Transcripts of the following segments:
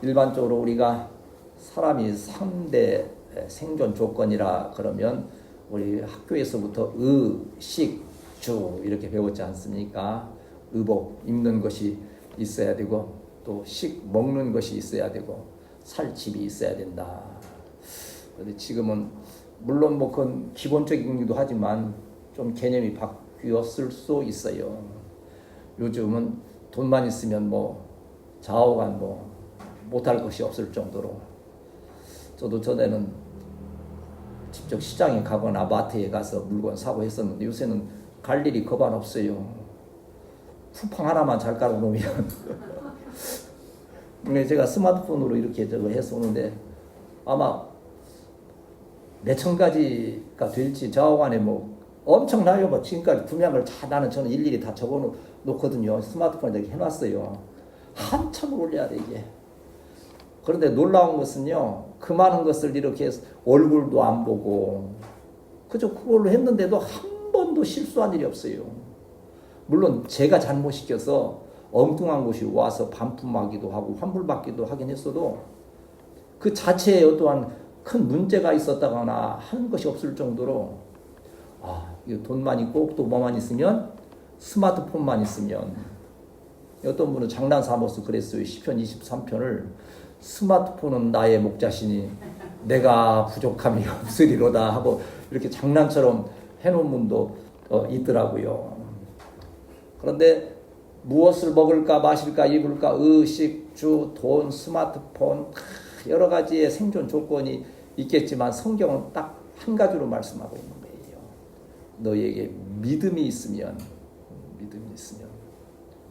일반적으로 우리가 사람이 3대 생존 조건이라 그러면 우리 학교에서부터 의, 식, 주 이렇게 배웠지 않습니까? 의복, 입는 것이 있어야 되고 또 식, 먹는 것이 있어야 되고 살 집이 있어야 된다. 근데 지금은 물론 뭐 그건 기본적인 것도 하지만 좀 개념이 바뀌었을 수 있어요. 요즘은 돈만 있으면 뭐 좌우간 뭐 못할 것이 없을 정도로. 저도 전에는 직접 시장에 가거나 마트에 가서 물건 사고 했었는데 요새는 갈 일이 거반 없어요. 쿠팡 하나만 잘 깔아놓으면 근데 제가 스마트폰으로 이렇게 저거 해서 오는데 아마 몇천 가지가 될지 좌우간에 뭐 엄청나요. 뭐 지금까지 구매한 걸 다 나는 저는 일일이 다 적어 놓거든요. 스마트폰에 이렇게 해놨어요. 한참을 올려야 돼 이게. 그런데 놀라운 것은요, 그 많은 것을 이렇게 해서 얼굴도 안 보고 그저 그걸로 했는데도 한 번도 실수한 일이 없어요. 물론 제가 잘못시켜서 엉뚱한 것이 와서 반품하기도 하고 환불받기도 하긴 했어도 그 자체에 어떠한 큰 문제가 있었다거나 하는 것이 없을 정도로 이거 돈만 있고 또 뭐만 있으면 스마트폰만 있으면 어떤 분은 장난 삼아서 그랬어요. 시편 23편을 스마트폰은 나의 목자시니 내가 부족함이 없으리로다 하고 이렇게 장난처럼 해놓은 분도 있더라고요. 그런데 무엇을 먹을까 마실까 입을까 의식, 주, 돈, 스마트폰 여러 가지의 생존 조건이 있겠지만 성경은 딱 한 가지로 말씀하고 있는 거예요. 너희에게 믿음이 있으면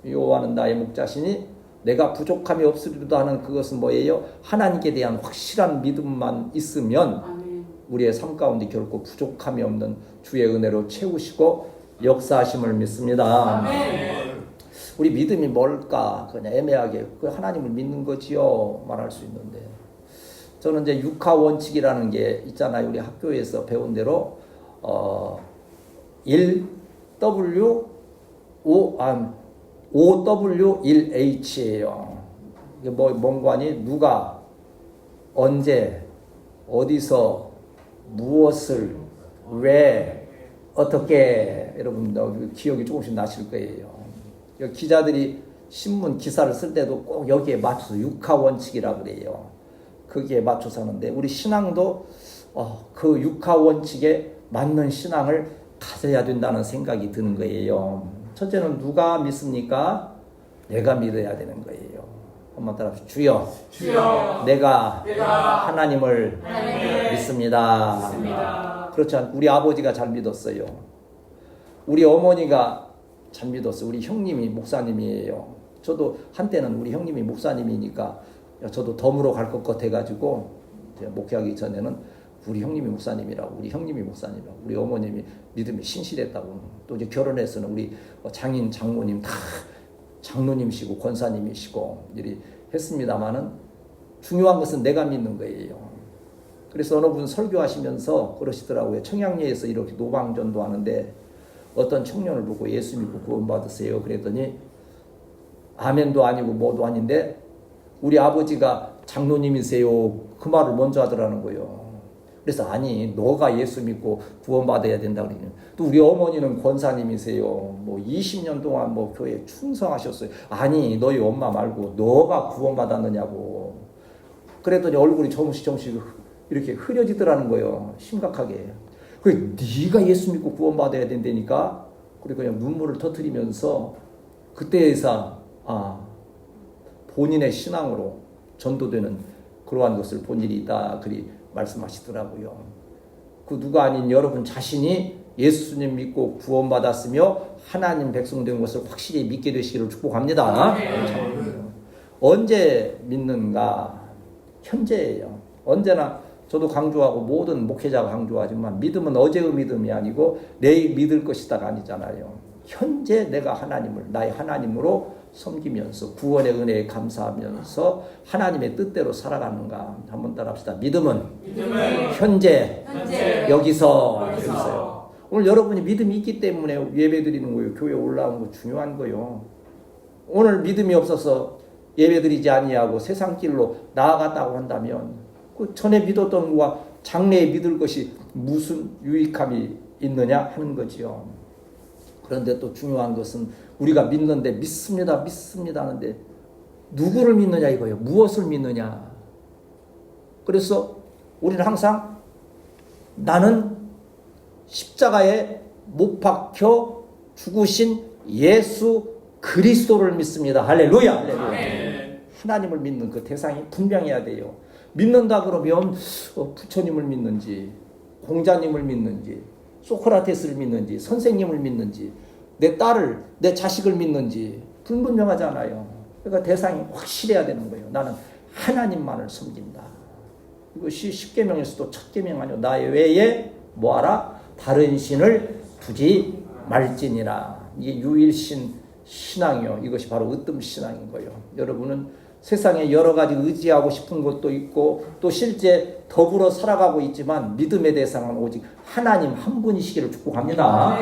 여호와는 나의 목자시니 내가 부족함이 없으리로다 하는 그것은 뭐예요? 하나님께 대한 확실한 믿음만 있으면 우리의 삶 가운데 결코 부족함이 없는 주의 은혜로 채우시고 역사하심을 믿습니다. 우리 믿음이 뭘까? 그냥 애매하게 그 하나님을 믿는 거지요 말할 수 있는데 저는 이제 육하 원칙이라는 게 있잖아요. 우리 학교에서 배운 대로 1W 5W1H예요. 이게 뭔가니 누가 언제 어디서 무엇을 왜 어떻게 여러분 기억이 조금씩 나실 거예요. 기자들이 신문 기사를 쓸 때도 꼭 여기에 맞춰서 육하 원칙이라고 그래요. 거기에 맞춰서 하는데 우리 신앙도 그 육하 원칙에 맞는 신앙을 가져야 된다는 생각이 드는 거예요. 첫째는 누가 믿습니까? 내가 믿어야 되는 거예요. 한번 따라합시다. 주여. 내가 하나님을 믿습니다. 그렇지 않고 우리 아버지가 잘 믿었어요. 우리 어머니가 잘 믿었어요. 우리 형님이 목사님이에요. 저도 한때는 우리 형님이 목사님이니까 저도 덤으로 갈 것 같아가지고 목회하기 전에는 우리 형님이 목사님이라고, 우리 형님이 목사님이라고, 우리 어머님이 믿음이 신실했다고. 또 이제 결혼해서는 우리 장인, 장모님 다 장로님이시고 권사님이시고 이리 했습니다만은 중요한 것은 내가 믿는 거예요. 그래서 어느 분 설교하시면서 그러시더라고요. 청양리에서 이렇게 노방전도 하는데 어떤 청년을 보고 예수 믿고 구원받으세요. 그랬더니 아멘도 아니고 뭐도 아닌데 우리 아버지가 장로님이세요. 그 말을 먼저 하더라는 거예요. 그래서 아니 너가 예수 믿고 구원받아야 된다 그러니 또 우리 어머니는 권사님이세요. 뭐 20년 동안 뭐 교회에 충성하셨어요. 아니 너희 엄마 말고 너가 구원받았느냐고. 그랬더니 얼굴이 조금씩 이렇게 흐려지더라는 거예요. 심각하게. 그래 네가 예수 믿고 구원받아야 된다니까. 그리고 그냥 눈물을 터뜨리면서 그때에서 본인의 신앙으로 전도되는 그러한 것을 본 일이 있다 그리 말씀하시더라고요. 그 누가 아닌 여러분 자신이 예수님 믿고 구원받았으며 하나님 백성 된 것을 확실히 믿게 되시기를 축복합니다. 언제 믿는가? 현재예요. 언제나 저도 강조하고 모든 목회자가 강조하지만 믿음은 어제의 믿음이 아니고 내일 믿을 것이다가 아니잖아요. 현재 내가 하나님을 나의 하나님으로 섬기면서 구원의 은혜에 감사하면서 하나님의 뜻대로 살아가는가 한번 따라합시다. 믿음은 현재 여기서요. 오늘 여러분이 믿음이 있기 때문에 예배 드리는 거예요. 교회 올라온 거 중요한 거예요. 오늘 믿음이 없어서 예배드리지 아니하고 세상 길로 나아갔다고 한다면 그 전에 믿었던 것과 장래에 믿을 것이 무슨 유익함이 있느냐 하는 거지요. 그런데 또 중요한 것은 우리가 믿는데 믿습니다 하는데 누구를 믿느냐 이거예요. 무엇을 믿느냐. 그래서 우리는 항상 나는 십자가에 못 박혀 죽으신 예수 그리스도를 믿습니다. 할렐루야. 할렐루야. 하나님을 믿는 그 대상이 분명해야 돼요. 믿는다 그러면 부처님을 믿는지 공자님을 믿는지 소크라테스를 믿는지 선생님을 믿는지 내 딸을 내 자식을 믿는지 불분명하잖아요. 그러니까 대상이 확실해야 되는 거예요. 나는 하나님만을 섬긴다. 이것이 십계명에서도 첫 계명 아니요. 나의 외에 뭐하라? 다른 신을 두지 말지니라. 이게 유일신 신앙이요. 이것이 바로 으뜸 신앙인 거예요. 여러분은 세상에 여러 가지 의지하고 싶은 것도 있고 또 실제 더불어 살아가고 있지만 믿음의 대상은 오직 하나님 한 분이시기를 축복합니다.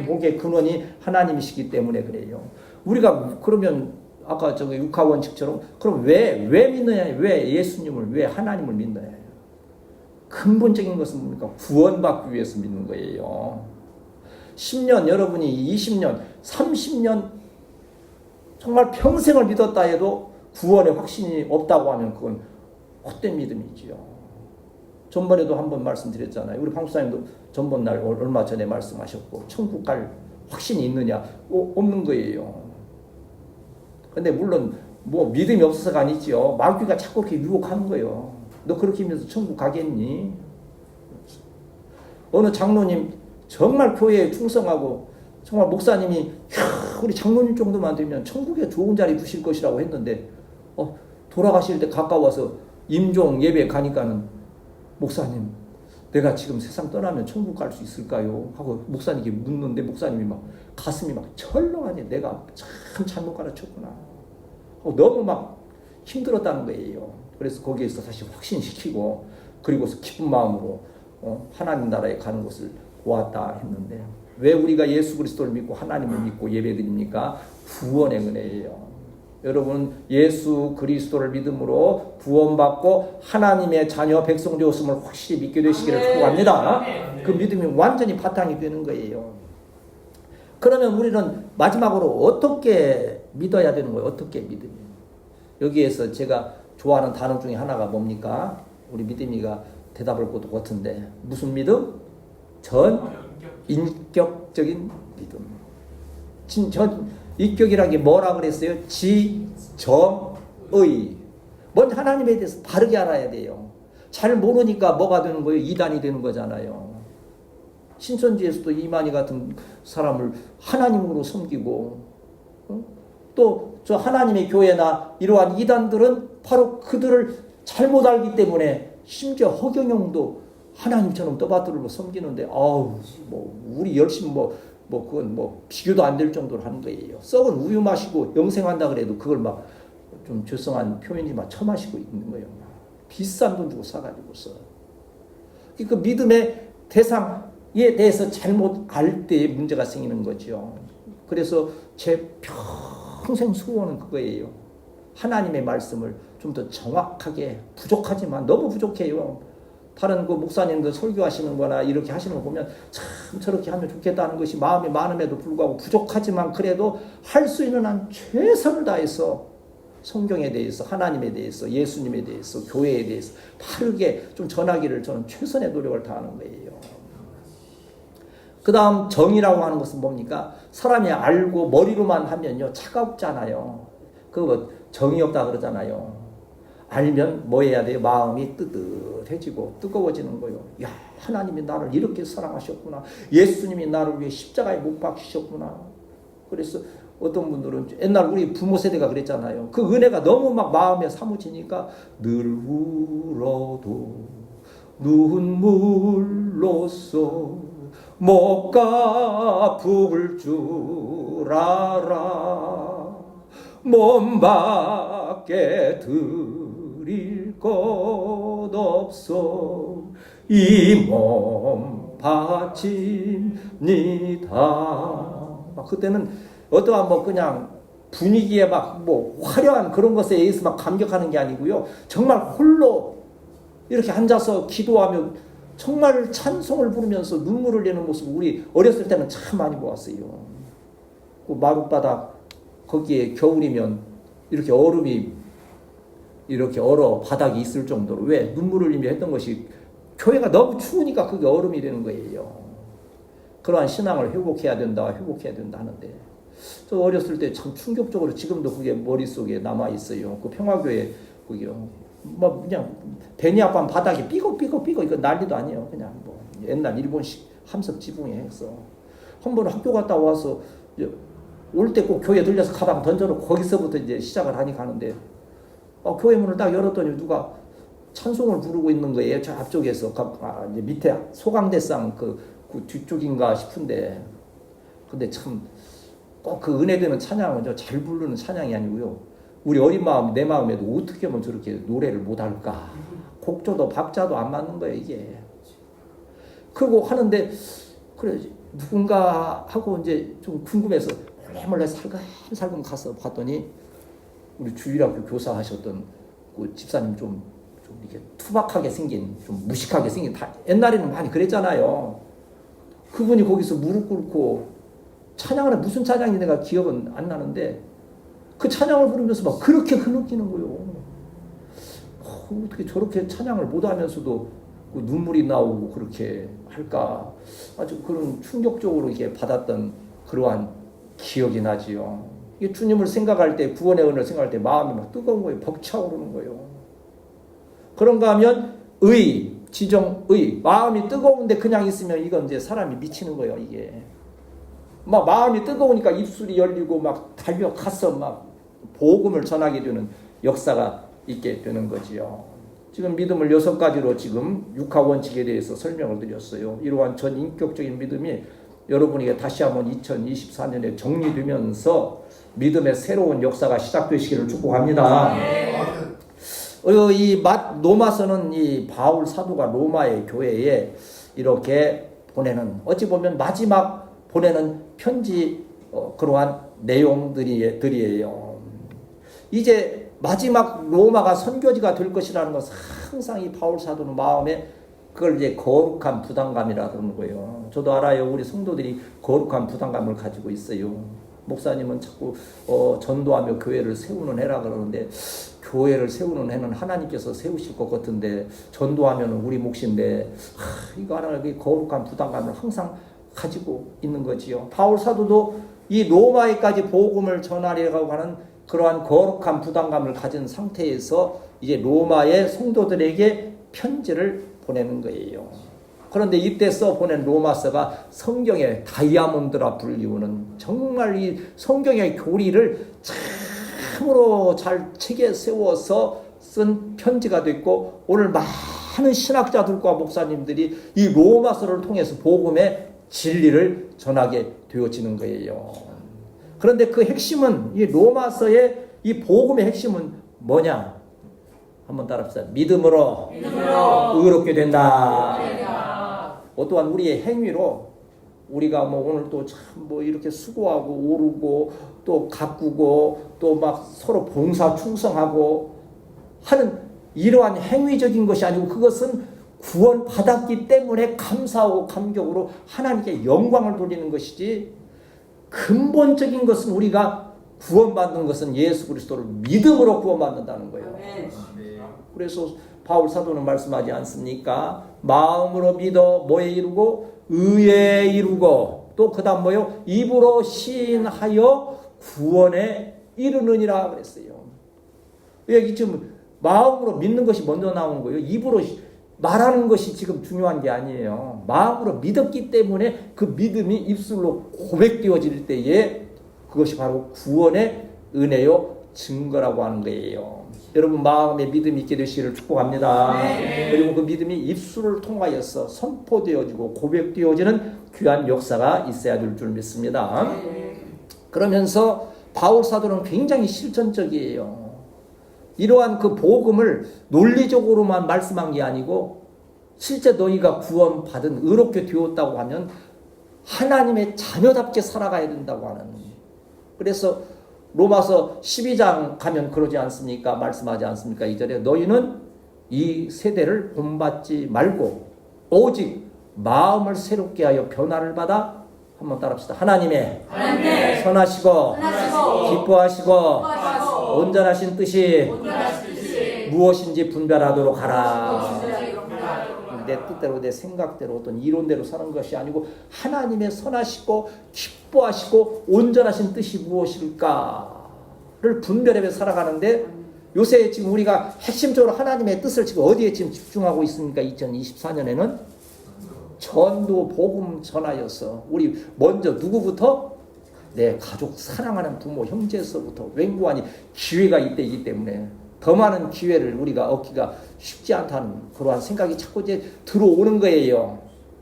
목의 근원이 하나님이시기 때문에 그래요. 우리가 그러면 아까 저기 육하원칙처럼 그럼 왜 믿느냐? 왜 예수님을 왜 하나님을 믿느냐? 근본적인 것은 뭡니까? 구원받기 위해서 믿는 거예요. 10년 여러분이 20년 30년 정말 평생을 믿었다 해도 구원의 확신이 없다고 하면 그건 헛된 믿음이지요. 전번에도 한번 말씀드렸잖아요. 우리 방수사님도 전번날 얼마 전에 말씀하셨고 천국 갈 확신이 있느냐? 없는 거예요. 근데 물론 뭐 믿음이 없어서가 아니지요. 마귀가 자꾸 그렇게 유혹하는 거예요. 너 그렇게 하면서 천국 가겠니? 어느 장로님 정말 교회에 충성하고 정말 목사님이 우리 장로님 정도만 되면 천국에 좋은 자리 두실 것이라고 했는데 돌아가실 때 가까워서 임종 예배 가니까는 목사님 내가 지금 세상 떠나면 천국 갈 수 있을까요? 하고 목사님께 묻는데 목사님이 막 가슴이 막 철렁하니 내가 참 잘못 가르쳤구나. 너무 막 힘들었다는 거예요. 그래서 거기에서 다시 확신시키고 그리고서 기쁜 마음으로 하나님 나라에 가는 것을 보았다 했는데 왜 우리가 예수 그리스도를 믿고 하나님을 믿고 예배드립니까? 구원의 은혜예요. 여러분 예수 그리스도를 믿음으로 구원받고 하나님의 자녀 백성 되었음을 확실히 믿게 되시기를 축복합니다. 그 믿음이 완전히 바탕이 되는 거예요. 그러면 우리는 마지막으로 어떻게 믿어야 되는 거예요? 어떻게 믿으면? 여기에서 제가 좋아하는 단어 중에 하나가 뭡니까? 우리 믿음이가 대답할 것도 같은데 무슨 믿음? 전인격적인 믿음. 인격이라는 게 뭐라 그랬어요? 지정의. 먼저 하나님에 대해서 바르게 알아야 돼요. 잘 모르니까 뭐가 되는 거예요? 이단이 되는 거잖아요. 신천지에서도 이만희 같은 사람을 하나님으로 섬기고 또 저 하나님의 교회나 이러한 이단들은 바로 그들을 잘못 알기 때문에 심지어 허경영도 하나님처럼 떠받들고 섬기는데 뭐 우리 열심 그건 비교도 안 될 정도로 하는 거예요. 썩은 우유 마시고 영생한다 그래도 그걸 막 좀 죄송한 표현이지만 처마시고 있는 거예요. 비싼 돈 주고 사가지고서. 그 믿음의 대상에 대해서 잘못 알 때 문제가 생기는 거죠. 그래서 제 평생 소원은 그거예요. 하나님의 말씀을 좀 더 정확하게 부족하지만 너무 부족해요. 다른 그 목사님들 설교하시는 거나 이렇게 하시는 거 보면 참 저렇게 하면 좋겠다는 것이 마음이 많음에도 불구하고 부족하지만 그래도 할 수 있는 한 최선을 다해서 성경에 대해서 하나님에 대해서 예수님에 대해서 교회에 대해서 바르게 좀 전하기를 저는 최선의 노력을 다하는 거예요. 그 다음 정이라고 하는 것은 뭡니까? 사람이 알고 머리로만 하면요 차갑잖아요. 그거 정이 없다 그러잖아요. 알면 뭐 해야 돼요? 마음이 뜨뜻해지고 뜨거워지는 거예요. 야, 하나님이 나를 이렇게 사랑하셨구나. 예수님이 나를 위해 십자가에 못 박히셨구나. 그래서 어떤 분들은 옛날 우리 부모 세대가 그랬잖아요. 그 은혜가 너무 막 마음에 사무치니까 늘 울어도 눈물로써 못 갚을 줄 알아. 몸 밖에 드릴 것 없어 이 몸 바칩니다. 그때는 어떠한 그냥 분위기에 막 뭐 화려한 그런 것에 의해서 막 감격하는 게 아니고요. 정말 홀로 이렇게 앉아서 기도하며 정말 찬송을 부르면서 눈물을 내는 모습을 우리 어렸을 때는 참 많이 보았어요. 그 마룻바닥 거기에 겨울이면 이렇게 얼음이 이렇게 얼어 바닥이 있을 정도로 왜 눈물을 흘리며 했던 것이 교회가 너무 추우니까 그게 얼음이 되는 거예요. 그러한 신앙을 회복해야 된다 하는데 저 어렸을 때 참 충격적으로 지금도 그게 머릿속에 남아 있어요. 그 평화교회 그게요. 뭐 그냥 베니아판 바닥이 삐걱삐걱 이거 난리도 아니에요. 그냥 뭐 옛날 일본식 함석 지붕에 해서 한 번 학교 갔다 와서 올 때 꼭 교회 들려서 가방 던져놓고 거기서부터 이제 시작을 하니 가는데 교회 문을 딱 열었더니 누가 찬송을 부르고 있는 거예요. 저 앞쪽에서 이제 밑에 소강대상 그 뒤쪽인가 싶은데 근데 참 꼭 그 은혜 되는 찬양은 잘 부르는 찬양이 아니고요. 우리 어린 마음 내 마음에도 어떻게 하면 저렇게 노래를 못할까. 곡조도 박자도 안 맞는 거예요 이게. 그러고 하는데 그래 누군가 하고 이제 좀 궁금해서 몰래 살금 가서 봤더니 우리 주일학교 교사하셨던 그 집사님 좀 이렇게 투박하게 생긴 좀 무식하게 생긴 옛날에는 많이 그랬잖아요. 그분이 거기서 무릎 꿇고 찬양을 무슨 찬양인지 내가 기억은 안 나는데 그 찬양을 부르면서 막 그렇게 흐느끼는 거예요. 어떻게 저렇게 찬양을 못하면서도 그 눈물이 나오고 그렇게 할까. 아주 그런 충격적으로 이게 받았던 그러한 기억이 나지요. 이게 주님을 생각할 때 구원의 은혜를 생각할 때 마음이 막 뜨거운 거예요. 벅차오르는 거예요. 그런가 하면 지정의 마음이 뜨거운데 그냥 있으면 이건 이제 사람이 미치는 거예요. 이게 막 마음이 뜨거우니까 입술이 열리고 막 달려가서 막 복음을 전하게 되는 역사가 있게 되는 거지요. 지금 믿음을 6가지로 지금 육하 원칙에 대해서 설명을 드렸어요. 이러한 전 인격적인 믿음이 여러분에게 다시 한번 2024년에 정리되면서 믿음의 새로운 역사가 시작되시기를 축복합니다. 이 로마서는 이 바울 사도가 로마의 교회에 이렇게 보내는 어찌 보면 마지막 보내는 편지 그러한 내용들이에요. 이제 마지막 로마가 선교지가 될 것이라는 것은 항상 이 바울 사도는 마음에 그걸 이제 거룩한 부담감이라 그러는 거예요. 저도 알아요. 우리 성도들이 거룩한 부담감을 가지고 있어요. 목사님은 자꾸 전도하며 교회를 세우는 해라 그러는데 교회를 세우는 해는 하나님께서 세우실 것 같은데 전도하면 우리 몫인데 이거 하나 거룩한 부담감을 항상 가지고 있는 거지요. 바울 사도도 이 로마에까지 복음을 전하려고 하는 그러한 거룩한 부담감을 가진 상태에서 이제 로마의 성도들에게 편지를 보내는 거예요. 그런데 이때 보낸 로마서가 성경의 다이아몬드라 불리우는 정말 이 성경의 교리를 참으로 잘 책에 세워서 쓴 편지가 됐고 오늘 많은 신학자들과 목사님들이 이 로마서를 통해서 복음의 진리를 전하게 되어지는 거예요. 그런데 그 핵심은 이 로마서의 이 복음의 핵심은 뭐냐? 한번 따라합시다. 믿음으로 의롭게 된다. 어떠한 우리의 행위로 우리가 오늘 또 참 이렇게 수고하고 오르고 또 가꾸고 또 막 서로 봉사 충성하고 하는 이러한 행위적인 것이 아니고 그것은 구원 받았기 때문에 감사하고 감격으로 하나님께 영광을 돌리는 것이지 근본적인 것은 우리가 구원받는 것은 예수 그리스도를 믿음으로 구원받는다는 거예요. 그래서 바울 사도는 말씀하지 않습니까? 마음으로 믿어 뭐에 이루고 의에 이루고 또 그 다음 뭐요? 입으로 시인하여 구원에 이르느니라 그랬어요. 여기 지금 마음으로 믿는 것이 먼저 나오는 거예요. 입으로 말하는 것이 지금 중요한 게 아니에요. 마음으로 믿었기 때문에 그 믿음이 입술로 고백되어질 때에 그것이 바로 구원의 은혜요 증거라고 하는 거예요. 여러분 마음에 믿음이 있게 되시기를 축복합니다. 네. 그리고 그 믿음이 입술을 통하여서 선포되어지고 고백되어지는 귀한 역사가 있어야 될 줄 믿습니다. 네. 그러면서 바울 사도는 굉장히 실천적이에요. 이러한 그 복음을 논리적으로만 말씀한 게 아니고 실제 너희가 구원받은 의롭게 되었다고 하면 하나님의 자녀답게 살아가야 된다고 하는. 그래서 로마서 12장 가면 그러지 않습니까? 말씀하지 않습니까? 2절에 너희는 이 세대를 본받지 말고 오직 마음을 새롭게 하여 변화를 받아 한번 따라합시다. 하나님의 선하시고 기뻐하시고 온전하신 뜻이 무엇인지 분별하도록 하라. 내 뜻대로 내 생각대로 어떤 이론대로 사는 것이 아니고 하나님의 선하시고 기뻐하시고 온전하신 뜻이 무엇일까를 분별하며 살아가는데, 요새 지금 우리가 핵심적으로 하나님의 뜻을 지금 어디에 지금 집중하고 있습니까? 2024년에는 전도 복음 전하여서 우리 먼저 누구부터? 내 가족 사랑하는 부모 형제에서부터 웬구하니 기회가 이때이기 때문에 더 많은 기회를 우리가 얻기가 쉽지 않다는 그러한 생각이 자꾸 이제 들어오는 거예요.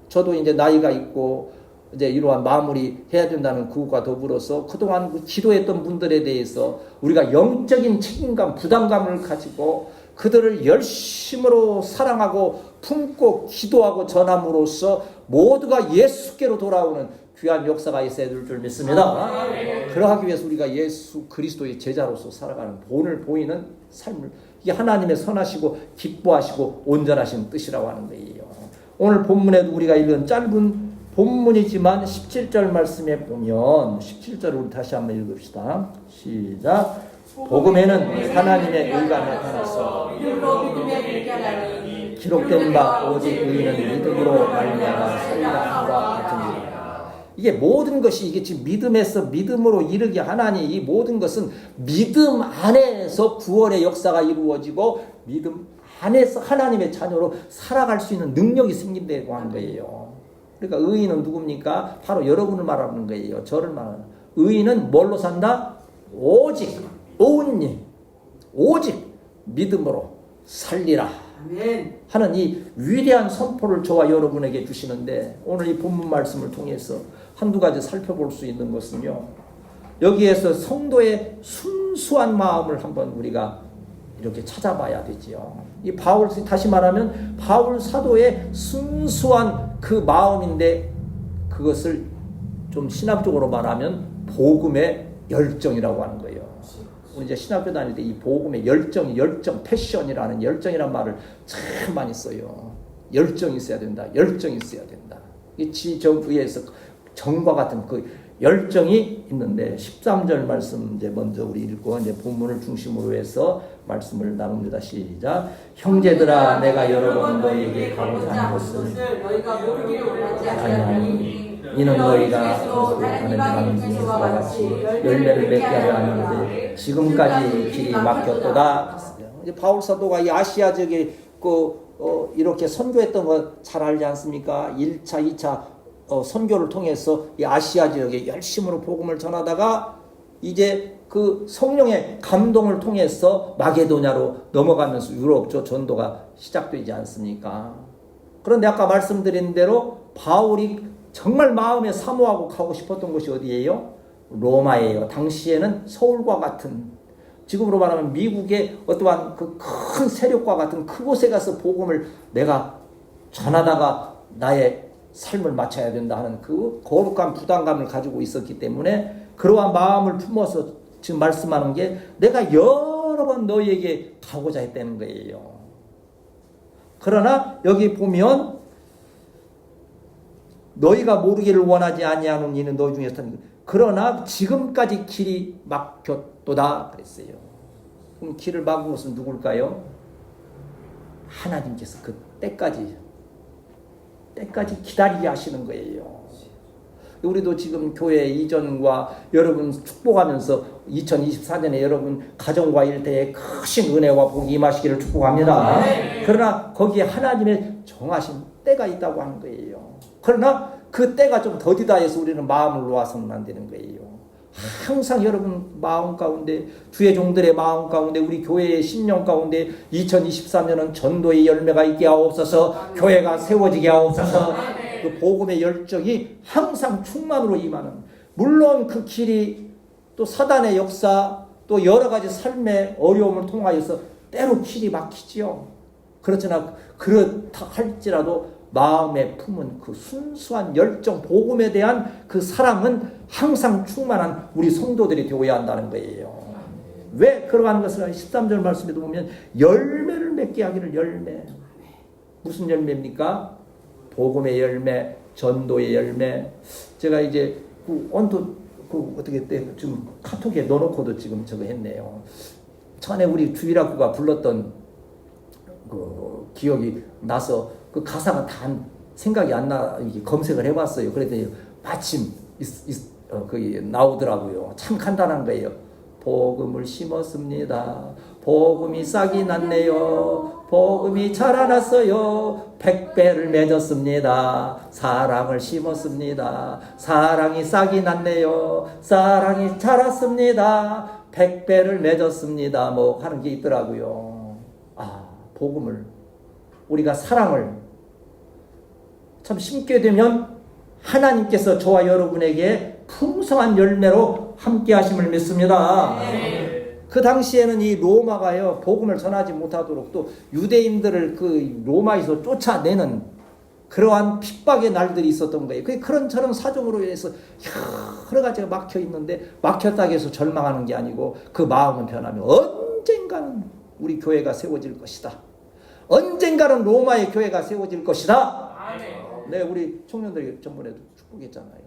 저도 이제 나이가 있고 이제 이러한 마무리 해야 된다는 그것과 더불어서 그동안 기도했던 분들에 대해서 우리가 영적인 책임감, 부담감을 가지고 그들을 열심으로 사랑하고 품고 기도하고 전함으로써 모두가 예수께로 돌아오는 귀한 역사가 있어야 될 줄 믿습니다. 그러하기 위해서 우리가 예수 그리스도의 제자로서 살아가는 본을 보이는 삶을, 이게 하나님의 선하시고 기뻐하시고 온전하신 뜻이라고 하는 거예요. 오늘 본문에도 우리가 읽은 짧은 본문이지만 17절 말씀에 보면 17절을 우리 다시 한번 읽읍시다. 시작. 복음에는 하나님의 의가 나타나서 기록된 바 오직 의인은 믿음으로 말미암아 살리라 함과 같으니. 이게 모든 것이 이게 지금 믿음에서 믿음으로 이르게 하나니, 이 모든 것은 믿음 안에서 구원의 역사가 이루어지고 믿음 안에서 하나님의 자녀로 살아갈 수 있는 능력이 생긴다고 하는 거예요. 그러니까 의인은 누굽니까? 바로 여러분을 말하는 거예요. 저를 말하는. 의인은 뭘로 산다? 오직 only 오직 믿음으로 살리라 하는 이 위대한 선포를 저와 여러분에게 주시는데, 오늘 이 본문 말씀을 통해서 한두 가지 살펴볼 수 있는 것은요, 여기에서 성도의 순수한 마음을 한번 우리가 이렇게 찾아봐야 되지요. 이 바울, 다시 말하면 바울 사도의 순수한 그 마음인데, 그것을 좀 신학적으로 말하면 복음의 열정이라고 하는 거예요. 우리 이제 신학교 다닐 때 이 복음의 열정, 패션이라는 열정이라는 말을 참 많이 써요. 열정이 있어야 된다. 열정이 있어야 된다. 이 지정의에서 정과 같은 그 열정이 있는데, 13절 말씀 이제 먼저 우리 읽고 이제 본문을 중심으로 해서 말씀을 나눕니다. 시작. 형제들아, 내가 여러 번 너희에게 가고자 하는 것을 너희가 모르기를 원하지 아니하니 이는 너희가 하는 방주와 같이 열매를 맺게 하려 하는데 지금까지 길이 막혔도다. 이제 바울 사도가 이 아시아 지역에 이렇게 선교했던 거 잘 알지 않습니까? 1차, 2차 선교를 통해서 이 아시아 지역에 열심으로 복음을 전하다가 이제 그 성령의 감동을 통해서 마게도냐로 넘어가면서 유럽 전도가 시작되지 않습니까? 그런데 아까 말씀드린 대로 바울이 정말 마음에 사모하고 가고 싶었던 곳이 어디예요? 로마예요. 당시에는 서울과 같은, 지금으로 말하면 미국의 어떠한 그 큰 세력과 같은 그곳에 가서 복음을 내가 전하다가 나의 삶을 마쳐야 된다 하는 그 거룩한 부담감을 가지고 있었기 때문에, 그러한 마음을 품어서 지금 말씀하는 게 내가 여러 번 너희에게 가고자 했다는 거예요. 그러나 여기 보면 너희가 모르기를 원하지 아니하는 이는 너희 중에서 그러나 지금까지 길이 막혔도다 그랬어요. 그럼 길을 막은 것은 누굴까요? 하나님께서 그 때까지 기다리게 하시는 거예요. 우리도 지금 교회 이전과 여러분 축복하면서 2024년에 여러분 가정과 일터에 크신 은혜와 복이 임하시기를 축복합니다. 그러나 거기에 하나님의 정하신 때가 있다고 하는 거예요. 그러나 그 때가 좀 더디다 해서 우리는 마음을 놓아서는 안 되는 거예요. 항상 여러분 마음 가운데, 주의 종들의 마음 가운데, 우리 교회의 신령 가운데 2023년은 전도의 열매가 있게 하옵소서, 교회가 세워지게 하옵소서, 그 복음의 열정이 항상 충만으로 임하는, 물론 그 길이 또 사단의 역사, 또 여러 가지 삶의 어려움을 통하여서 때로 길이 막히지요. 그렇잖아. 그렇다 할지라도 마음에 품은 그 순수한 열정, 복음에 대한 그 사랑은 항상 충만한 우리 성도들이 되어야 한다는 거예요. 왜 그러한 것을 13절 말씀에도 보면 열매를 맺게 하기를. 열매. 무슨 열매입니까? 복음의 열매, 전도의 열매. 제가 이제 어떻게 지금 카톡에 넣어놓고도 지금 저거 했네요. 전에 우리 주일학교가 불렀던 그 기억이 나서 그 가사가 다 생각이 안 나, 검색을 해봤어요. 그랬더니 마침 거기 나오더라고요. 참 간단한 거예요. 복음을 심었습니다. 복음이 싹이 났네요. 복음이 자라났어요. 100배를 맺었습니다. 사랑을 심었습니다. 사랑이 싹이 났네요. 사랑이 자랐습니다. 100배를 맺었습니다. 뭐 하는 게 있더라고요. 복음을, 우리가 사랑을 참 심게 되면 하나님께서 저와 여러분에게 풍성한 열매로 함께 하심을 믿습니다. 그 당시에는 이 로마가요, 복음을 전하지 못하도록 또 유대인들을 그 로마에서 쫓아내는 그러한 핍박의 날들이 있었던 거예요. 그런 저런 사정으로 인해서 여러 가지가 막혀 있는데, 막혔다고 해서 절망하는 게 아니고 그 마음은 변하면 언젠가는 우리 교회가 세워질 것이다. 언젠가는 로마의 교회가 세워질 것이다. 네, 우리 청년들이 전번에도 축복했잖아요.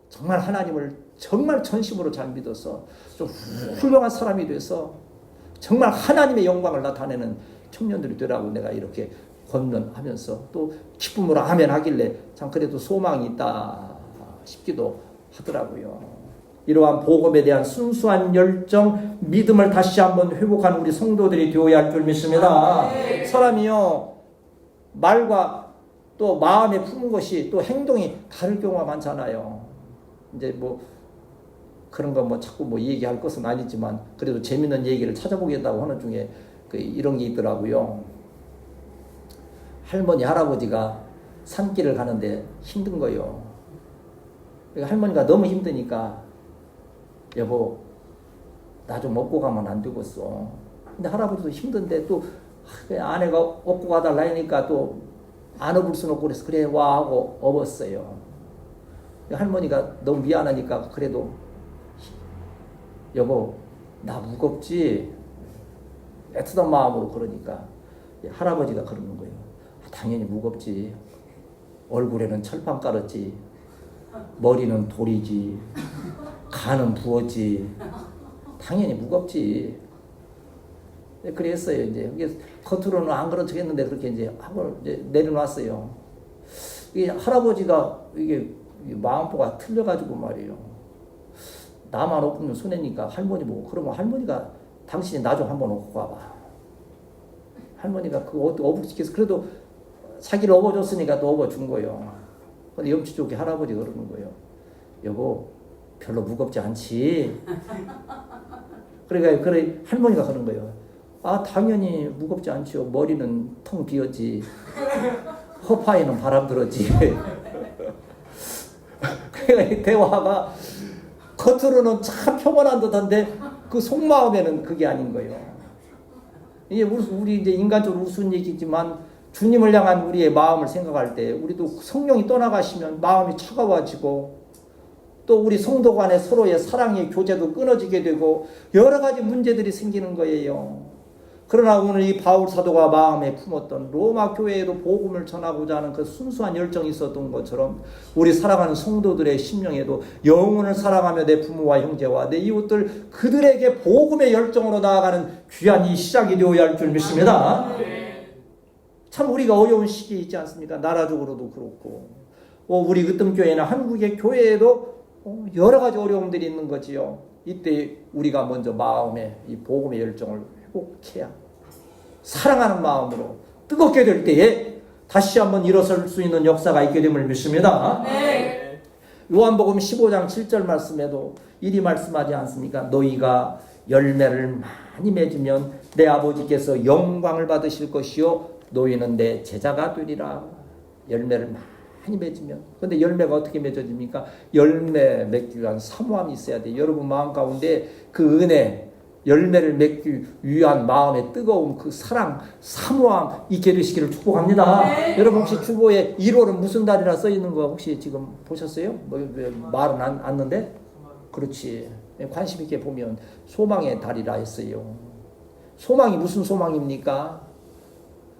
정말 하나님을 정말 전심으로 잘 믿어서 좀 훌륭한 사람이 돼서 정말 하나님의 영광을 나타내는 청년들이 되라고 내가 이렇게 권면하면서 또 기쁨으로 아멘 하길래 참 그래도 소망이 있다 싶기도 하더라고요. 이러한 복음에 대한 순수한 열정, 믿음을 다시 한번 회복하는 우리 성도들이 되어야 할 줄 믿습니다. 사람이요, 말과 또 마음에 품은 것이 또 행동이 다를 경우가 많잖아요. 이제 뭐 그런 거 뭐 자꾸 뭐 얘기할 것은 아니지만 그래도 재밌는 얘기를 찾아보겠다고 하는 중에 이런 게 있더라고요. 할머니, 할아버지가 산길을 가는데 힘든 거예요. 할머니가 너무 힘드니까 여보, 나 좀 업고 가면 안 되겠어. 근데 할아버지도 힘든데 또 아내가 업고 가달라 하니까 또 안 업을 수는 없고 그래서 그래 와 하고 업었어요. 할머니가 너무 미안하니까 그래도 여보, 나 무겁지? 애틋한 마음으로 그러니까 할아버지가 그러는 거예요. 당연히 무겁지. 얼굴에는 철판 깔았지. 머리는 돌이지. 간은 부었지. 당연히 무겁지. 그랬어요. 이제 겉으로는 안 그런 척했는데 그렇게 이제 하고 이제 내려놨어요. 이게 할아버지가 이게 마음보가 틀려가지고 말이에요. 나만 업으면 손해니까 할머니 보고 그러면 할머니가 당신이 나 좀 한번 업고 가봐. 할머니가 그거 업시켜서 그래도 자기를 업어줬으니까 또 업어준 거예요. 근데 염치 좋게 할아버지가 그러는 거예요. 여보, 별로 무겁지 않지? 그러니까 그래 할머니가 그런 거예요. 당연히 무겁지 않죠. 머리는 텅 비었지. 허파에는 바람 들었지. 그러니까 대화가 겉으로는 참 평온한 듯한데 그 속마음에는 그게 아닌 거예요. 이게 우리 이제 인간적으로 우스운 얘기지만 주님을 향한 우리의 마음을 생각할 때 우리도 성령이 떠나가시면 마음이 차가워지고 또 우리 성도 간에 서로의 사랑의 교제도 끊어지게 되고 여러 가지 문제들이 생기는 거예요. 그러나 오늘 이 바울 사도가 마음에 품었던 로마 교회에도 복음을 전하고자 하는 그 순수한 열정이 있었던 것처럼 우리 사랑하는 성도들의 심령에도 영혼을 사랑하며 내 부모와 형제와 내 이웃들 그들에게 복음의 열정으로 나아가는 귀한 이 시작이 되어야 할 줄 믿습니다. 참 우리가 어려운 시기에 있지 않습니까? 나라적으로도 그렇고 우리 으뜸교회나 한국의 교회에도 여러 가지 어려움들이 있는 거지요. 이때 우리가 먼저 마음에 이 복음의 열정을 회복해야 사랑하는 마음으로 뜨겁게 될 때에 다시 한번 일어설 수 있는 역사가 있게 됨을 믿습니다. 네. 요한복음 15장 7절 말씀에도 이리 말씀하지 않습니까? 너희가 열매를 많이 맺으면 내 아버지께서 영광을 받으실 것이요 너희는 내 제자가 되리라. 열매를 많이 맺으면. 근데 열매가 어떻게 맺어집니까? 열매 맺기 위한 사모함이 있어야 돼. 여러분 마음 가운데 그 은혜, 열매를 맺기 위한 마음의 뜨거운 그 사랑, 사모함 있게 되시기를 축복합니다. 네. 여러분 혹시 주보에 1월은 무슨 달이라 써 있는 거 혹시 지금 보셨어요? 말은 않는데? 그렇지. 관심 있게 보면 소망의 달이라 했어요. 소망이 무슨 소망입니까?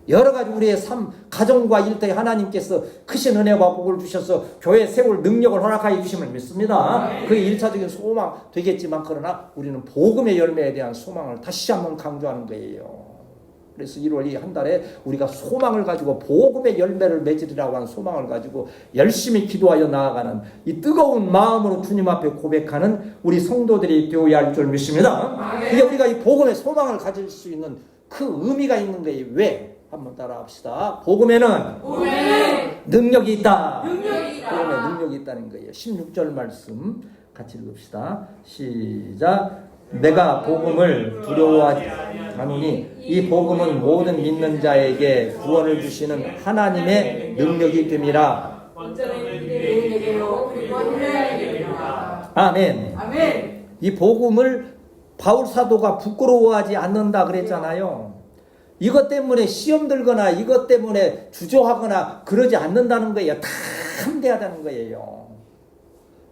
여러 가지 우리의 삶, 가정과 일터에 하나님께서 크신 은혜와 복을 주셔서 교회 세울 능력을 허락하여 주심을 믿습니다. 그게 1차적인 소망 되겠지만 그러나 우리는 복음의 열매에 대한 소망을 다시 한번 강조하는 거예요. 그래서 1월 이 한 달에 우리가 소망을 가지고 복음의 열매를 맺으리라고 하는 소망을 가지고 열심히 기도하여 나아가는 이 뜨거운 마음으로 주님 앞에 고백하는 우리 성도들이 되어야 할 줄 믿습니다. 이게 우리가 이 복음의 소망을 가질 수 있는 그 의미가 있는 거예요. 왜? 한번 따라합시다. 복음에는 능력이 있다. 복음에 능력이 있다는 거예요. 16절 말씀 같이 읽읍시다. 시작. 내가 복음을 두려워하지 않으니 이 복음은 모든 믿는 자에게 구원을 주시는 하나님의 능력이 됨이라. 아멘. 이 복음을 바울 사도가 부끄러워하지 않는다 그랬잖아요. 이것 때문에 시험 들거나 이것 때문에 주저하거나 그러지 않는다는 거예요. 다 함대하다는 거예요.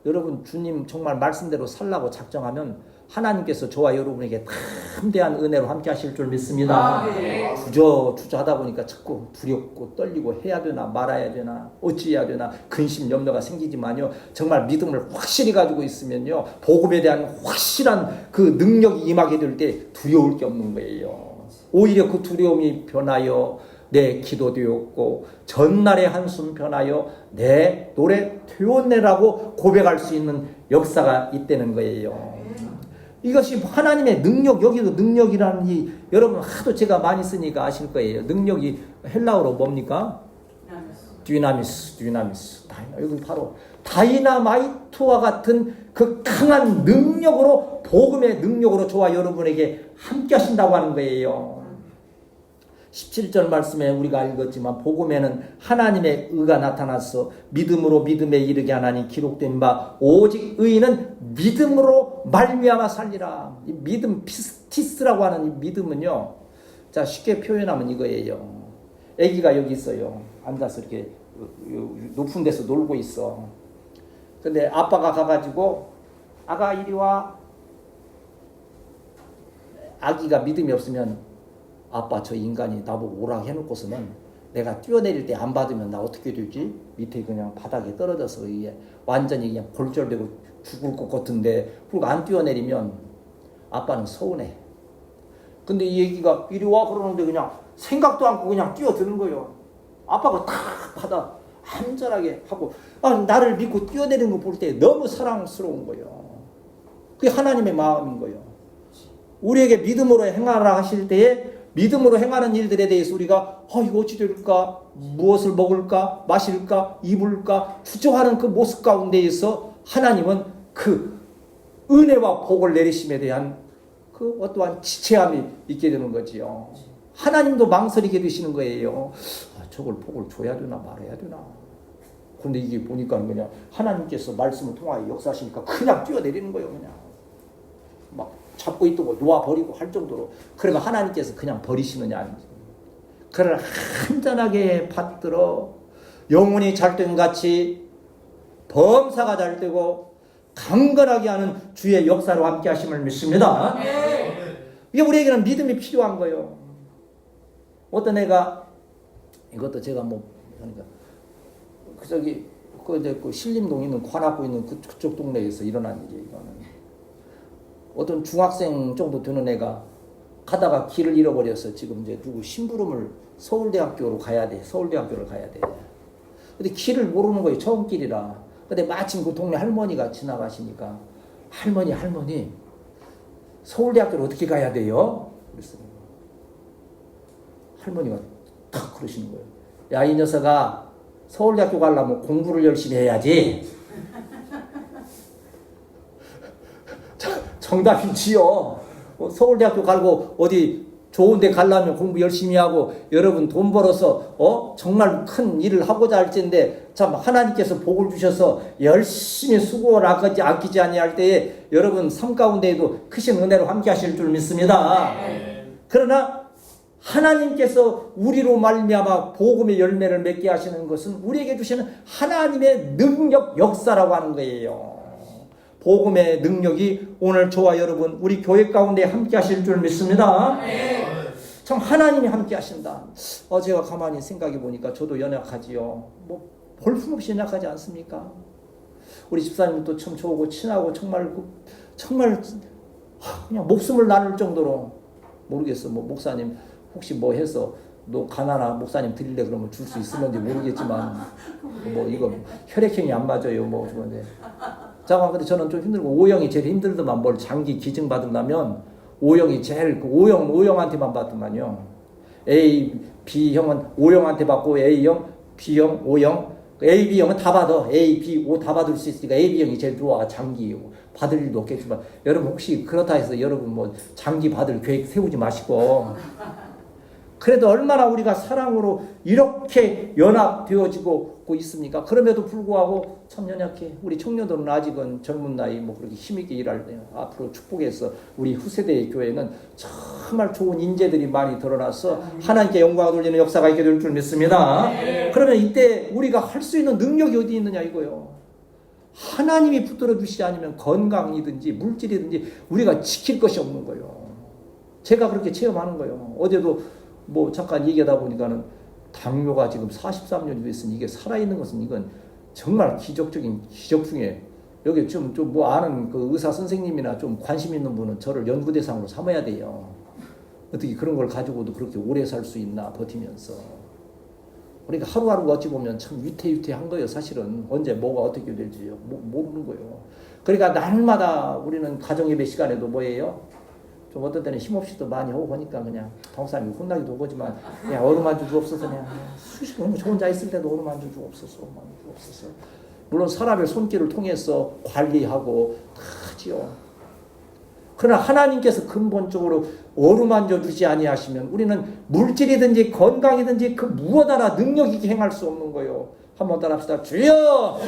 여러분 주님 정말 말씀대로 살라고 작정하면 하나님께서 저와 여러분에게 다 함대한 은혜로 함께 하실 줄 믿습니다. 주저하다 보니까 자꾸 두렵고 떨리고 해야 되나 말아야 되나 어찌해야 되나 근심 염려가 생기지만요. 정말 믿음을 확실히 가지고 있으면요. 복음에 대한 확실한 그 능력이 임하게 될 때 두려울 게 없는 거예요. 오히려 그 두려움이 변하여 내 기도 되었고 전날의 한숨 변하여 내 노래 되었네라고 고백할 수 있는 역사가 있다는 거예요. 이것이 하나님의 능력, 여기도 능력이라는 이 여러분 하도 제가 많이 쓰니까 아실 거예요. 능력이 헬라어로 뭡니까? 디나미스. 여기 바로 다이나마이트와 같은 그 강한 능력으로 복음의 능력으로 저와 여러분에게 함께 하신다고 하는 거예요. 17절 말씀에 우리가 읽었지만 복음에는 하나님의 의가 나타나서 믿음으로 믿음에 이르게 하나니 기록된 바 오직 의인은 믿음으로 말미암아 살리라. 이 믿음 피스티스라고 하는 이 믿음은요. 자 쉽게 표현하면 이거예요. 아기가 여기 있어요. 앉아서 이렇게 높은 데서 놀고 있어. 근데 아빠가 가가지고 아가 이리 와. 아기가 믿음이 없으면 아빠 저 인간이 나보고 오라 해놓고서는 내가 뛰어내릴 때 안 받으면 나 어떻게 되지? 밑에 그냥 바닥에 떨어져서 이게 완전히 그냥 골절되고 죽을 것 같은데 그리고 안 뛰어내리면 아빠는 서운해. 근데 이 얘기가 이리 와 그러는데 그냥 생각도 않고 그냥 뛰어드는 거예요. 아빠가 탁 받아 안전하게 하고 나를 믿고 뛰어내리는 거 볼 때 너무 사랑스러운 거예요. 그게 하나님의 마음인 거예요. 우리에게 믿음으로 행하라 하실 때에 믿음으로 행하는 일들에 대해서 우리가 이거 어찌 될까? 무엇을 먹을까? 마실까? 입을까? 주저하는 그 모습 가운데에서 하나님은 그 은혜와 복을 내리심에 대한 그 어떠한 지체함이 있게 되는 거지요. 하나님도 망설이게 되시는 거예요. 저걸 복을 줘야 되나 말아야 되나. 그런데 이게 보니까 그냥 하나님께서 말씀을 통하여 역사하시니까 그냥 뛰어내리는 거예요. 그냥 막 잡고 있다고 놓아버리고 할 정도로. 그러면 하나님께서 그냥 버리시느냐 아닌지. 그를 한전하게 받들어 영혼이 잘된 같이 범사가 잘되고 강건하게 하는 주의 역사로 함께 하심을 믿습니다. 이게 우리에게는 믿음이 필요한 거예요. 어떤 애가 이것도 제가 그러니까 그 신림동 있는 관악구 있는 그쪽 동네에서 일어난 일이에요. 이거는 어떤 중학생 정도 되는 애가 가다가 길을 잃어버려서 지금 이제 누구 심부름을 서울대학교를 가야 돼. 근데 길을 모르는 거예요. 처음 길이라. 근데 마침 그 동네 할머니가 지나가시니까 할머니 서울대학교를 어떻게 가야 돼요? 그랬어요. 할머니가 탁 그러시는 거예요. 야, 이 녀석아, 서울대학교 가려면 공부를 열심히 해야지. 정답이지요. 서울대학교 가고 어디 좋은 데 가려면 공부 열심히 하고 여러분 돈 벌어서 정말 큰 일을 하고자 할지인데 참 하나님께서 복을 주셔서 열심히 수고를 아끼지 아니할 때에 여러분 삶 가운데에도 크신 은혜로 함께 하실 줄 믿습니다. 그러나 하나님께서 우리로 말미암아 복음의 열매를 맺게 하시는 것은 우리에게 주시는 하나님의 능력 역사라고 하는 거예요. 복음의 능력이 오늘 저와 여러분 우리 교회 가운데 함께 하실 줄 믿습니다. 참 하나님이 함께 하신다. 제가 가만히 생각해 보니까 저도 연약하지요. 뭐 볼품없이 연약하지 않습니까? 우리 집사님도 참 좋고 친하고 정말 그냥 목숨을 나눌 정도로 모르겠어. 뭐 목사님 혹시 뭐 해서 너 가나나 목사님 드릴래 그러면 줄 수 있을런지 모르겠지만 뭐 이거 혈액형이 안 맞아요. 뭐 그런데 자, 근데 저는 좀 힘들고 O형이 제일 힘들더만 뭘 장기 기증 받으려면 O형이 제일 O형한테만 받더만요. A, B형은 O형한테 받고 A형, B형, O형, A, B형은 다 받아. A, B, O 다 받을 수 있으니까 A, B형이 제일 좋아. 장기 받을 일도 없겠지만 여러분 혹시 그렇다 해서 여러분 뭐 장기 받을 계획 세우지 마시고 그래도 얼마나 우리가 사랑으로 이렇게 연합되어지고 있습니까? 그럼에도 불구하고 참 연약해. 우리 청년들은 아직은 젊은 나이 뭐 그렇게 힘있게 일할 때 앞으로 축복해서 우리 후세대의 교회는 정말 좋은 인재들이 많이 드러나서 하나님께 영광을 돌리는 역사가 있게 될 줄 믿습니다. 그러면 이때 우리가 할 수 있는 능력이 어디 있느냐 이거요. 하나님이 붙들어 주시지 않으면 건강이든지 물질이든지 우리가 지킬 것이 없는 거예요. 제가 그렇게 체험하는 거예요. 어제도 뭐 잠깐 얘기하다 보니까는 당뇨가 지금 43년이 됐으니 이게 살아있는 것은 이건 정말 기적적인 기적 중에 여기 좀 뭐 아는 그 의사 선생님이나 좀 관심 있는 분은 저를 연구 대상으로 삼아야 돼요. 어떻게 그런 걸 가지고도 그렇게 오래 살 수 있나 버티면서. 그러니까 하루하루가 어찌 보면 참 위태위태한 거예요. 사실은 언제 뭐가 어떻게 될지 모르는 거예요. 그러니까 날마다 우리는 가정예배 시간에도 뭐예요? 좀 어떤 때는 힘없이도 많이 오고 보니까 그냥 당사님이 혼나기도 오고지만 그냥 얼음 한 줄 주옵소서 그냥 수십 번 저 혼자 있을 때도 얼음 한 줄 주옵소서 주옵소서. 물론 사람의 손길을 통해서 관리하고 다 하지요. 그러나 하나님께서 근본적으로 어루만져 주지 아니하시면 우리는 물질이든지 건강이든지 그 무엇 하나 능력 있게 행할 수 없는 거예요. 한번 따라합시다. 주여,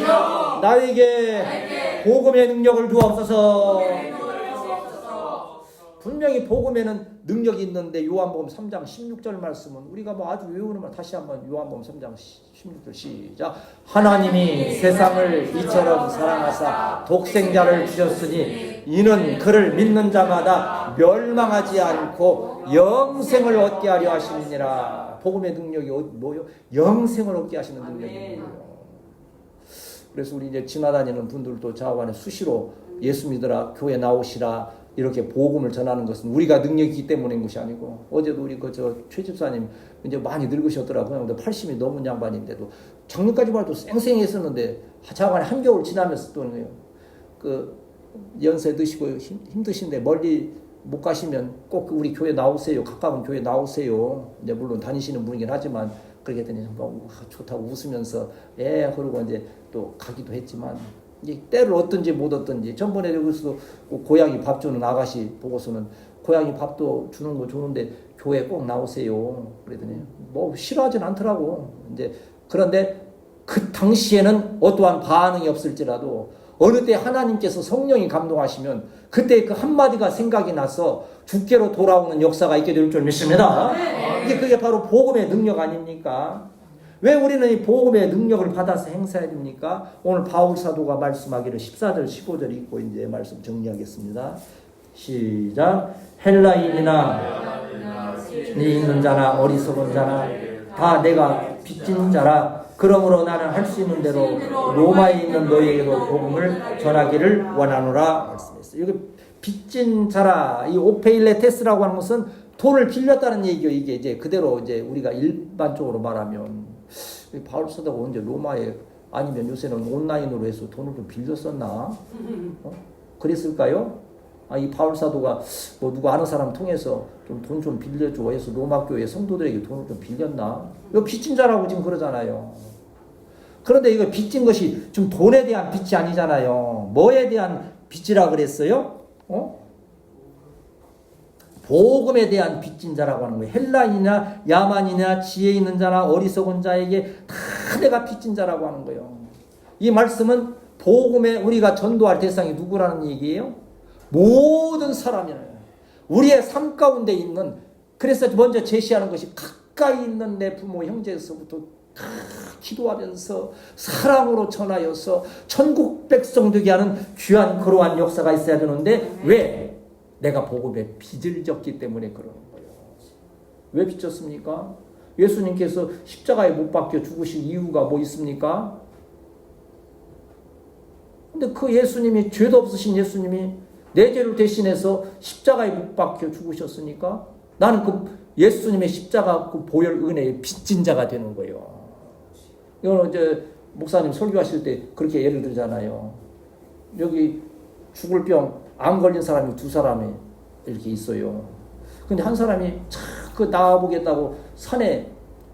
나에게 복음의 능력을 주옵소서. 분명히 복음에는 능력이 있는데 요한복음 3장 16절 말씀은 우리가 뭐 아주 외우는 말 다시 한번 요한복음 3장 16절 시작. 하나님이 세상을 이처럼 사랑하사 독생자를 주셨으니 이는 그를 믿는 자마다 멸망하지 않고 영생을 얻게 하려 하시느니라. 복음의 능력이 뭐요? 영생을 얻게 하시는 능력이에요. 그래서 우리 이제 지나다니는 분들도 좌우간에 수시로 예수 믿으라 교회 나오시라 이렇게 복음을 전하는 것은 우리가 능력이 있기 때문인 것이 아니고 어제도 우리 최 집사님 이제 많이 늙으셨더라고요. 근데 80이 넘은 양반인데도 작년까지 봐도 쌩쌩했었는데 자관에 한겨울 지나면서 또 그 연세 드시고 힘드신데 멀리 못 가시면 꼭 우리 교회 나오세요. 가까운 교회 나오세요. 이제 물론 다니시는 분이긴 하지만 그렇게 했더니 뭐 좋다고 웃으면서 그러고 이제 또 가기도 했지만 이제 때를 얻든지 못 얻든지 전번에 여기서 고양이 밥 주는 아가씨 보고서는 고양이 밥도 주는 거 좋은데 교회 꼭 나오세요. 그러더니 뭐 싫어하진 않더라고. 이제 그런데 그 당시에는 어떠한 반응이 없을지라도 어느 때 하나님께서 성령이 감동하시면 그때 그 한마디가 생각이 나서 주께로 돌아오는 역사가 있게 될 줄 믿습니다. 그게 바로 복음의 능력 아닙니까? 왜 우리는 이 복음의 능력을 받아서 행사해야 됩니까? 오늘 바울 사도가 말씀하기를 14절 15절 읽고 이제 말씀 정리하겠습니다. 시작. 헬라인이나 있는 자나 어리석은 자나 다 내가 빚진 자라. 그러므로 나는 할 수 있는 대로 로마에 있는 너희에게도 복음을 전하기를 원하노라 말씀했어요. 여기 빚진 자라, 이 오페일레테스라고 하는 것은 돈을 빌렸다는 얘기요. 이게 이제 그대로 이제 우리가 일반적으로 말하면 바울 사도가 언제 로마에 아니면 요새는 온라인으로 해서 돈을 좀 빌렸었나? 그랬을까요? 이 바울 사도가 뭐 누구 아는 사람 통해서 좀 돈 좀 빌려줘 해서 로마 교회 성도들에게 돈을 좀 빌렸나? 이거 빚진 자라고 지금 그러잖아요. 그런데 이거 빚진 것이 좀 돈에 대한 빚이 아니잖아요. 뭐에 대한 빚이라 그랬어요? 복음에 대한 빚진 자라고 하는 거예요. 헬라인이나 야만이나 지혜 있는 자나 어리석은 자에게 다 내가 빚진 자라고 하는 거예요. 이 말씀은 복음에 우리가 전도할 대상이 누구라는 얘기예요? 모든 사람이에요. 우리의 삶 가운데 있는, 그래서 먼저 제시하는 것이 가까이 있는 내 부모 형제에서부터 기도하면서 사랑으로 전하여서 천국 백성 되게 하는 귀한 그러한 역사가 있어야 되는데, 왜? 내가 복음에 빚을 졌기 때문에 그러는 거예요. 왜 빚졌습니까? 예수님께서 십자가에 못 박혀 죽으실 이유가 뭐 있습니까? 근데 그 예수님이, 죄도 없으신 예수님이 내 죄를 대신해서 십자가에 못 박혀 죽으셨으니까 나는 그 예수님의 십자가 그 보혈 은혜의 빚진 자가 되는 거예요. 이거는 이제 목사님 설교하실 때 그렇게 예를 들잖아요. 여기 죽을 병 암 걸린 사람이 두 사람이 이렇게 있어요. 근데 한 사람이 자꾸 나아보겠다고 산에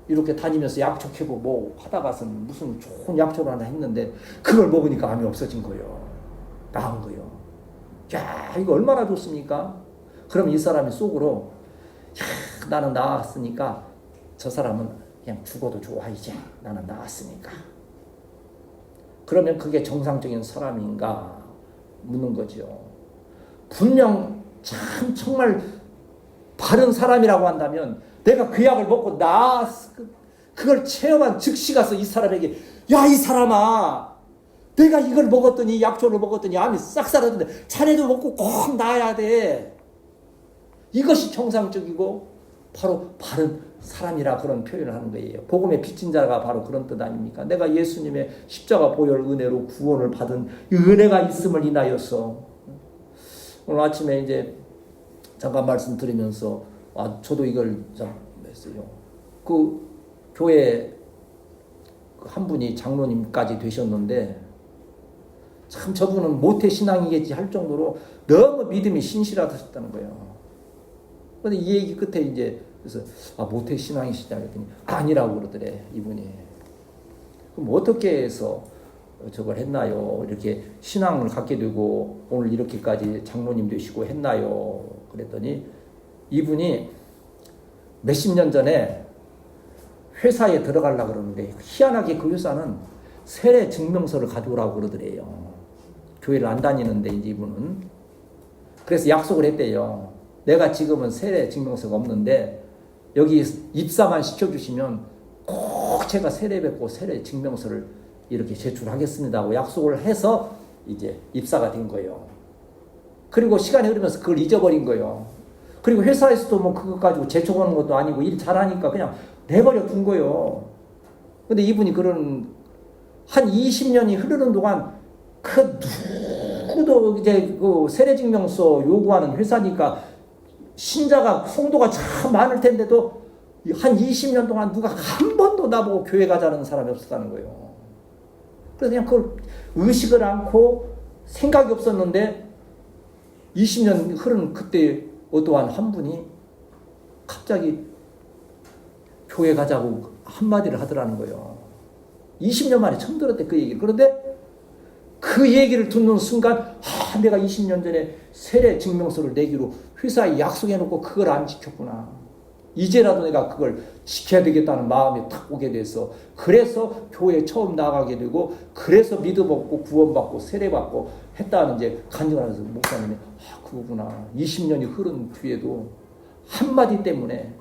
이렇게 다니면서 약초 캐고 뭐 하다가서 무슨 좋은 약초를 하나 했는데 그걸 먹으니까 암이 없어진 거예요. 나은 거예요. 야, 이거 얼마나 좋습니까? 그럼 이 사람이 속으로, 야, 나는 나았으니까 저 사람은 그냥 죽어도 좋아, 이제 나는 나았으니까. 그러면 그게 정상적인 사람인가 묻는 거죠. 분명 참 정말 바른 사람이라고 한다면 내가 그 약을 먹고 그걸 체험한 즉시 가서 이 사람에게, 야, 이 사람아, 내가 이걸 먹었더니, 약초를 먹었더니 암이 싹 사라졌는데 자네도 먹고 꼭 나아야 돼. 이것이 정상적이고 바로 바른 사람이라 그런 표현을 하는 거예요. 복음의 빚진 자가 바로 그런 뜻 아닙니까? 내가 예수님의 십자가 보혈 은혜로 구원을 받은 은혜가 있음을 인하여서, 오늘 아침에 이제 잠깐 말씀드리면서 저도 이걸 좀 했어요. 그 교회 한 분이 장로님까지 되셨는데 참 저분은 모태 신앙이겠지 할 정도로 너무 믿음이 신실하셨다는 거예요. 근데 이 얘기 끝에 이제 그래서 모태 신앙이시다 했더니 아니라고 그러더래, 이분이. 그럼 어떻게 해서 저걸 했나요? 이렇게 신앙을 갖게 되고 오늘 이렇게까지 장로님 되시고 했나요? 그랬더니 이분이 몇십 년 전에 회사에 들어가려고 그러는데 희한하게 그 회사는 세례 증명서를 가져오라고 그러더래요. 교회를 안 다니는데 이제 이분은. 그래서 약속을 했대요. 내가 지금은 세례 증명서가 없는데 여기 입사만 시켜주시면 꼭 제가 세례 뵙고 세례 증명서를 이렇게 제출하겠습니다 하고 약속을 해서 이제 입사가 된 거예요. 그리고 시간이 흐르면서 그걸 잊어버린 거예요. 그리고 회사에서도 뭐 그것 가지고 재촉하는 것도 아니고 일 잘하니까 그냥 내버려 둔 거예요. 근데 이분이 그런 한 20년이 흐르는 동안 그 누구도 이제 그 세례증명서 요구하는 회사니까 신자가 성도가 참 많을 텐데도 한 20년 동안 누가 한 번도 나보고 교회 가자는 사람이 없었다는 거예요. 그래서 그냥 그걸 의식을 않고 생각이 없었는데 20년 흐른 그때 어떠한 한 분이 갑자기 교회 가자고 한마디를 하더라는 거예요. 20년 만에 처음 들었대, 그 얘기를. 그런데 그 얘기를 듣는 순간 내가 20년 전에 세례 증명서를 내기로 회사에 약속해놓고 그걸 안 지켰구나. 이제라도 내가 그걸 지켜야 되겠다는 마음이 탁 오게 돼서, 그래서 교회에 처음 나가게 되고, 그래서 믿음 얻고 구원받고 세례받고 했다는 이제 간증을 하면서 목사님이 그거구나. 20년이 흐른 뒤에도 한마디 때문에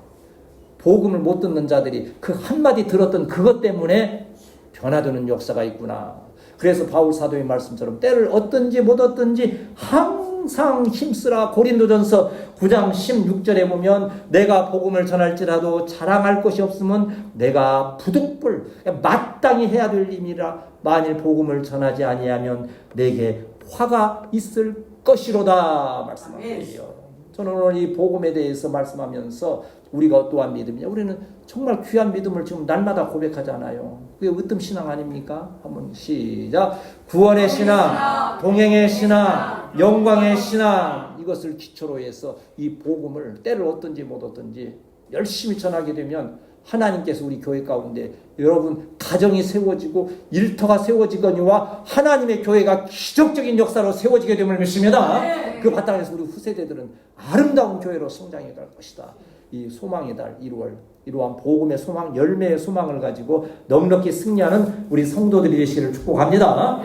복음을 못 듣는 자들이 그 한마디 들었던 그것 때문에 변화되는 역사가 있구나. 그래서 바울 사도의 말씀처럼 때를 얻든지 못 얻든지 항상 힘쓰라. 고린도전서 9장 16절에 보면 내가 복음을 전할지라도 자랑할 것이 없으면 내가 부득불 마땅히 해야 될 일이라. 만일 복음을 전하지 아니하면 내게 화가 있을 것이로다 말씀하세요. 저는 오늘 이 복음에 대해서 말씀하면서 우리가 어떠한 믿음이냐, 우리는 정말 귀한 믿음을 지금 날마다 고백하잖아요. 그게 으뜸 신앙 아닙니까? 한번 시작. 구원의 신앙, 동행의 신앙, 영광의 신앙, 이것을 기초로 해서 이 복음을 때를 얻든지 못 얻든지 열심히 전하게 되면 하나님께서 우리 교회 가운데 여러분 가정이 세워지고 일터가 세워지거니와 하나님의 교회가 기적적인 역사로 세워지게 됨을 믿습니다. 네. 그 바탕에서 우리 후세대들은 아름다운 교회로 성장해 갈 것이다. 이 소망의 달 1월 이러한 복음의 소망, 열매의 소망을 가지고 넉넉히 승리하는 우리 성도들이 되시기를 축복합니다.